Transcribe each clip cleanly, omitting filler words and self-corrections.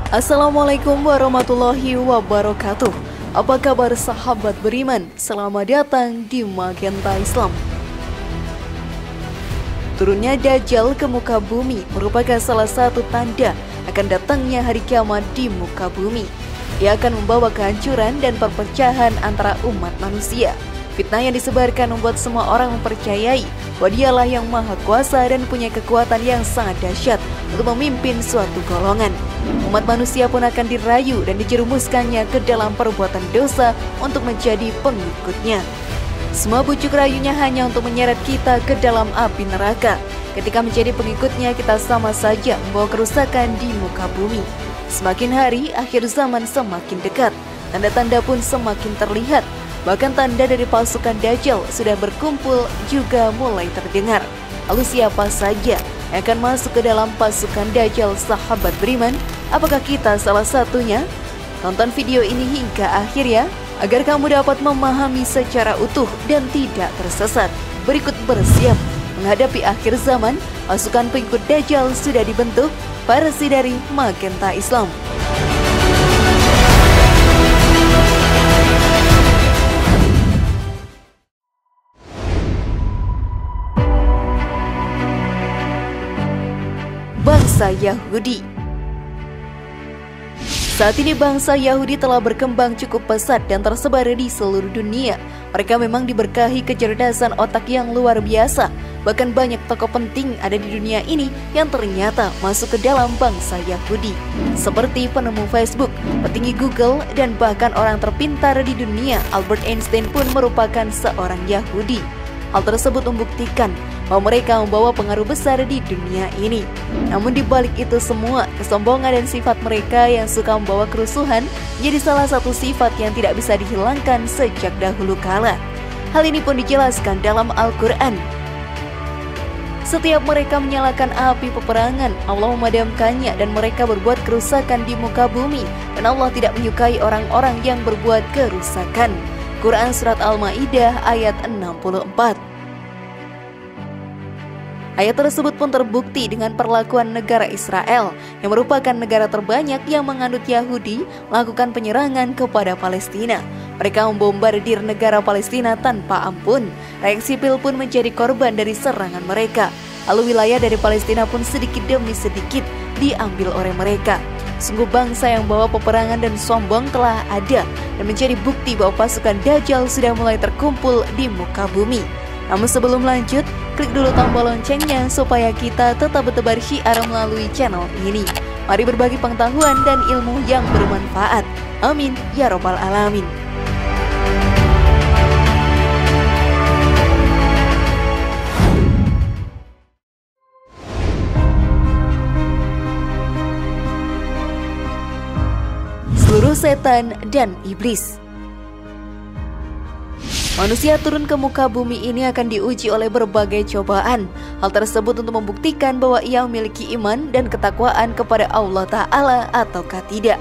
Assalamualaikum warahmatullahi wabarakatuh. Apa kabar sahabat beriman? Selamat datang di Magenta Islam. Turunnya Dajjal ke muka bumi merupakan salah satu tanda akan datangnya hari kiamat di muka bumi. Ia akan membawa kehancuran dan perpecahan antara umat manusia. Fitnah yang disebarkan membuat semua orang mempercayai bahwa dialah yang maha kuasa dan punya kekuatan yang sangat dahsyat untuk memimpin suatu golongan. Umat manusia pun akan dirayu dan dijerumuskannya ke dalam perbuatan dosa untuk menjadi pengikutnya. Semua bujuk rayunya hanya untuk menyeret kita ke dalam api neraka. Ketika menjadi pengikutnya, kita sama saja membawa kerusakan di muka bumi. Semakin hari, akhir zaman semakin dekat. Tanda-tanda pun semakin terlihat. Bahkan tanda dari pasukan Dajjal sudah berkumpul juga mulai terdengar. Lalu siapa saja yang akan masuk ke dalam pasukan Dajjal, sahabat beriman? Apakah kita salah satunya? Tonton video ini hingga akhir ya, agar kamu dapat memahami secara utuh dan tidak tersesat. Berikut bersiap menghadapi akhir zaman. Pasukan pengikut Dajjal sudah dibentuk. Versi dari Magenta Islam. Bangsa Yahudi. Saat ini bangsa Yahudi telah berkembang cukup pesat dan tersebar di seluruh dunia. Mereka memang diberkahi kecerdasan otak yang luar biasa. Bahkan banyak tokoh penting ada di dunia ini yang ternyata masuk ke dalam bangsa Yahudi. Seperti penemu Facebook, petinggi Google, dan bahkan orang terpintar di dunia, Albert Einstein pun merupakan seorang Yahudi. Hal tersebut membuktikan bahwa mereka membawa pengaruh besar di dunia ini. Namun di balik itu semua, kesombongan dan sifat mereka yang suka membawa kerusuhan menjadi salah satu sifat yang tidak bisa dihilangkan sejak dahulu kala. Hal ini pun dijelaskan dalam Al-Quran. Setiap mereka menyalakan api peperangan, Allah memadamkannya, dan mereka berbuat kerusakan di muka bumi, dan Allah tidak menyukai orang-orang yang berbuat kerusakan. Quran Surat Al-Ma'idah ayat 64. Ayat tersebut pun terbukti dengan perlakuan negara Israel yang merupakan negara terbanyak yang menganut Yahudi melakukan penyerangan kepada Palestina. Mereka membombardir negara Palestina tanpa ampun. Rakyat sipil pun menjadi korban dari serangan mereka. Lalu wilayah dari Palestina pun sedikit demi sedikit diambil oleh mereka. Sungguh bangsa yang bawa peperangan dan sombong telah ada dan menjadi bukti bahwa pasukan Dajjal sudah mulai terkumpul di muka bumi. Namun sebelum lanjut, klik dulu tombol loncengnya supaya kita tetap bertebar syiar melalui channel ini. Mari berbagi pengetahuan dan ilmu yang bermanfaat. Amin ya robbal alamin. Seluruh setan dan iblis. Manusia turun ke muka bumi ini akan diuji oleh berbagai cobaan. Hal tersebut untuk membuktikan bahwa ia memiliki iman dan ketakwaan kepada Allah Ta'ala ataukah tidak.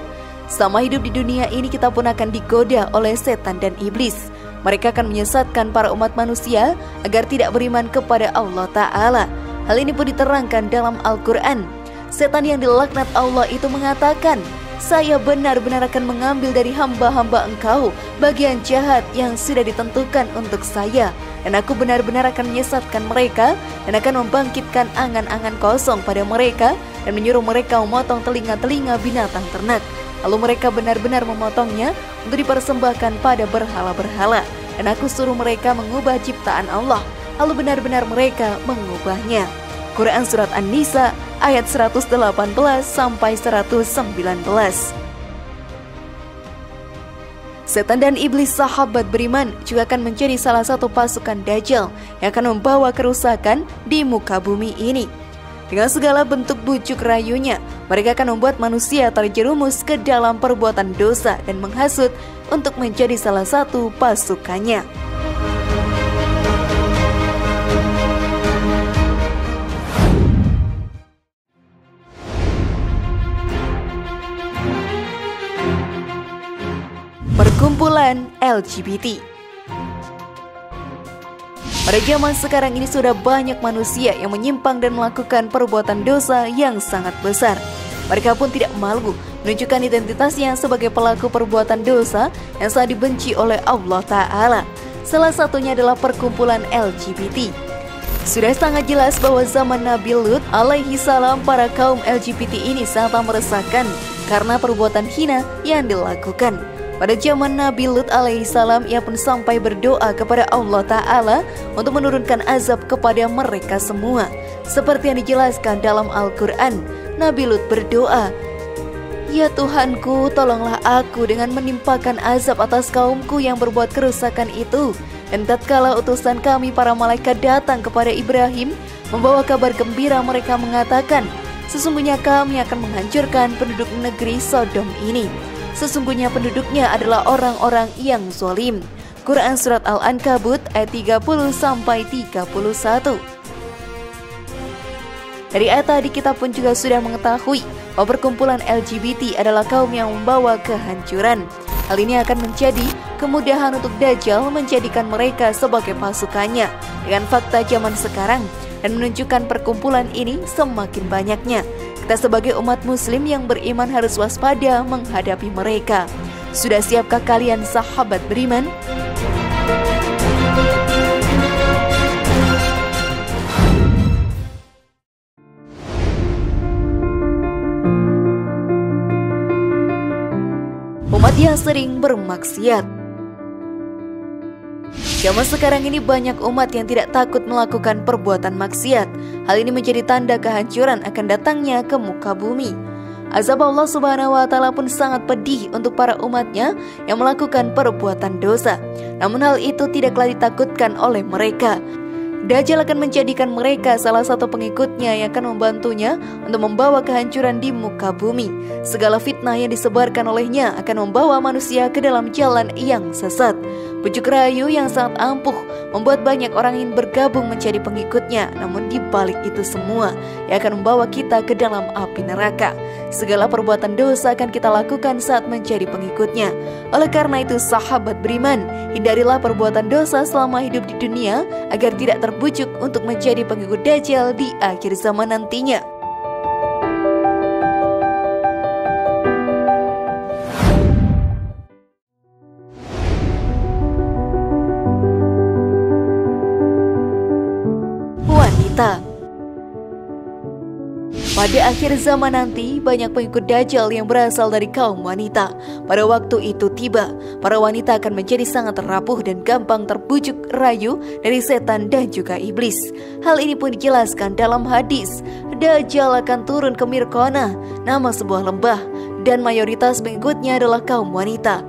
Selama hidup di dunia ini kita pun akan digoda oleh setan dan iblis. Mereka akan menyesatkan para umat manusia agar tidak beriman kepada Allah Ta'ala. Hal ini pun diterangkan dalam Al-Quran. Setan yang dilaknat Allah itu mengatakan, "Saya benar-benar akan mengambil dari hamba-hamba engkau bagian jahat yang sudah ditentukan untuk saya, dan aku benar-benar akan menyesatkan mereka dan akan membangkitkan angan-angan kosong pada mereka dan menyuruh mereka memotong telinga-telinga binatang ternak. Lalu mereka benar-benar memotongnya untuk dipersembahkan pada berhala-berhala, dan aku suruh mereka mengubah ciptaan Allah, lalu benar-benar mereka mengubahnya." Quran Surat An-Nisa ayat 118 sampai 119. Setan dan iblis, sahabat beriman, juga akan menjadi salah satu pasukan Dajjal yang akan membawa kerusakan di muka bumi ini. Dengan segala bentuk bujuk rayunya, mereka akan membuat manusia terjerumus ke dalam perbuatan dosa dan menghasut untuk menjadi salah satu pasukannya. Perkumpulan LGBT. Pada zaman sekarang ini sudah banyak manusia yang menyimpang dan melakukan perbuatan dosa yang sangat besar. Mereka pun tidak malu menunjukkan identitasnya sebagai pelaku perbuatan dosa yang sangat dibenci oleh Allah Ta'ala. Salah satunya adalah perkumpulan LGBT. Sudah sangat jelas bahwa zaman Nabi Lut alaihi salam para kaum LGBT ini sangat meresahkan karena perbuatan hina yang dilakukan. Pada zaman Nabi Lut alaihi salam, ia pun sampai berdoa kepada Allah Ta'ala untuk menurunkan azab kepada mereka semua. Seperti yang dijelaskan dalam Al-Quran, Nabi Lut berdoa, "Ya Tuhanku, tolonglah aku dengan menimpakan azab atas kaumku yang berbuat kerusakan itu." Dan tatkala utusan kami para malaikat datang kepada Ibrahim membawa kabar gembira, mereka mengatakan, "Sesungguhnya kami akan menghancurkan penduduk negeri Sodom ini. Sesungguhnya penduduknya adalah orang-orang yang zalim." Quran Surat Al-Ankabut ayat 30-31. Dari ayat tadi kita pun juga sudah mengetahui bahwa perkumpulan LGBT adalah kaum yang membawa kehancuran. Hal ini akan menjadi kemudahan untuk Dajjal menjadikan mereka sebagai pasukannya dengan fakta zaman sekarang dan menunjukkan perkumpulan ini semakin banyaknya. Kita sebagai umat muslim yang beriman harus waspada menghadapi mereka. Sudah siapkah kalian sahabat beriman? Umat yang sering bermaksiat. Zaman sekarang ini banyak umat yang tidak takut melakukan perbuatan maksiat. Hal ini menjadi tanda kehancuran akan datangnya ke muka bumi. Azab Allah Subhanahu wa Ta'ala pun sangat pedih untuk para umatnya yang melakukan perbuatan dosa. Namun hal itu tidaklah ditakutkan oleh mereka. Dajjal akan menjadikan mereka salah satu pengikutnya yang akan membantunya untuk membawa kehancuran di muka bumi. Segala fitnah yang disebarkan olehnya akan membawa manusia ke dalam jalan yang sesat. Bujuk rayu yang sangat ampuh membuat banyak orang ingin bergabung menjadi pengikutnya. Namun di balik itu semua, ia akan membawa kita ke dalam api neraka. Segala perbuatan dosa akan kita lakukan saat menjadi pengikutnya. Oleh karena itu sahabat beriman, hindarilah perbuatan dosa selama hidup di dunia agar tidak terbujuk untuk menjadi pengikut Dajjal di akhir zaman nantinya. Wanita. Pada akhir zaman nanti, banyak pengikut Dajjal yang berasal dari kaum wanita. Pada waktu itu tiba, para wanita akan menjadi sangat rapuh dan gampang terbujuk rayu dari setan dan juga iblis. Hal ini pun dijelaskan dalam hadis. Dajjal akan turun ke Mirqanah, nama sebuah lembah, dan mayoritas pengikutnya adalah kaum wanita.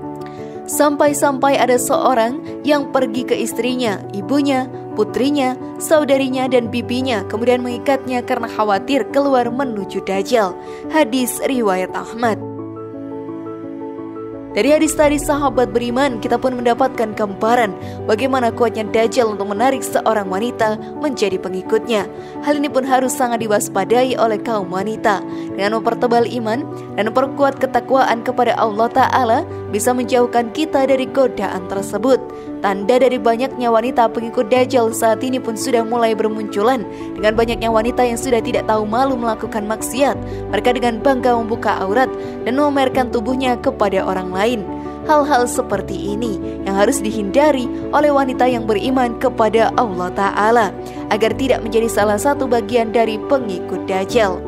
Sampai-sampai ada seorang yang pergi ke istrinya, ibunya, putrinya, saudarinya, dan bibinya, kemudian mengikatnya karena khawatir keluar menuju Dajjal. Hadis riwayat Ahmad. Dari hadis tadi sahabat beriman, kita pun mendapatkan gambaran bagaimana kuatnya Dajjal untuk menarik seorang wanita menjadi pengikutnya. Hal ini pun harus sangat diwaspadai oleh kaum wanita. Dengan mempertebal iman dan memperkuat ketakwaan kepada Allah Ta'ala, bisa menjauhkan kita dari godaan tersebut. Tanda dari banyaknya wanita pengikut Dajjal saat ini pun sudah mulai bermunculan. Dengan banyaknya wanita yang sudah tidak tahu malu melakukan maksiat, mereka dengan bangga membuka aurat dan memamerkan tubuhnya kepada orang lain. Hal-hal seperti ini yang harus dihindari oleh wanita yang beriman kepada Allah Ta'ala agar tidak menjadi salah satu bagian dari pengikut Dajjal.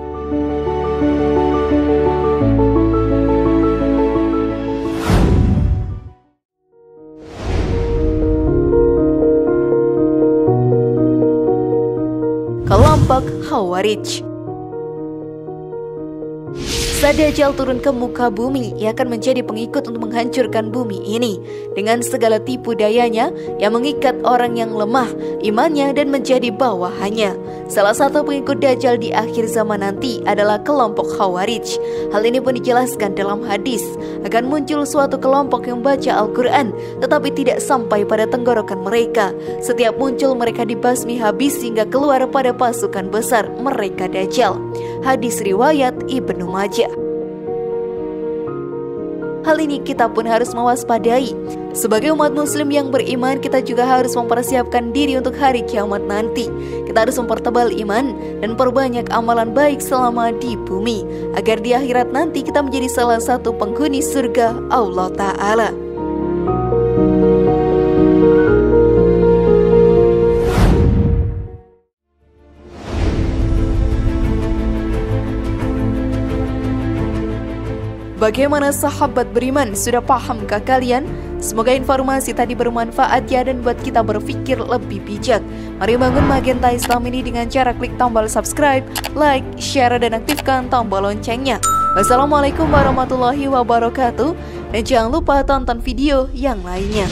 Kelompok Khawarij. Saat Dajjal turun ke muka bumi, ia akan menjadi pengikut untuk menghancurkan bumi ini dengan segala tipu dayanya yang mengikat orang yang lemah imannya dan menjadi bawahannya. Salah satu pengikut Dajjal di akhir zaman nanti adalah kelompok Khawarij. Hal ini pun dijelaskan dalam hadis. Akan muncul suatu kelompok yang baca Al-Quran tetapi tidak sampai pada tenggorokan mereka. Setiap muncul mereka dibasmi habis hingga keluar pada pasukan besar mereka Dajjal. Hadis riwayat Ibnu Majah. hal ini kita pun harus mewaspadai. Sebagai umat muslim yang beriman, kita juga harus mempersiapkan diri untuk hari kiamat nanti. Kita harus mempertebal iman dan perbanyak amalan baik selama di bumi, agar di akhirat nanti kita menjadi salah satu penghuni surga Allah Ta'ala. Bagaimana sahabat beriman, sudah pahamkah kalian? Semoga informasi tadi bermanfaat ya dan buat kita berpikir lebih bijak. Mari bangun Magenta Islam ini dengan cara klik tombol subscribe, like, share, dan aktifkan tombol loncengnya. Wassalamualaikum warahmatullahi wabarakatuh. Dan jangan lupa tonton video yang lainnya.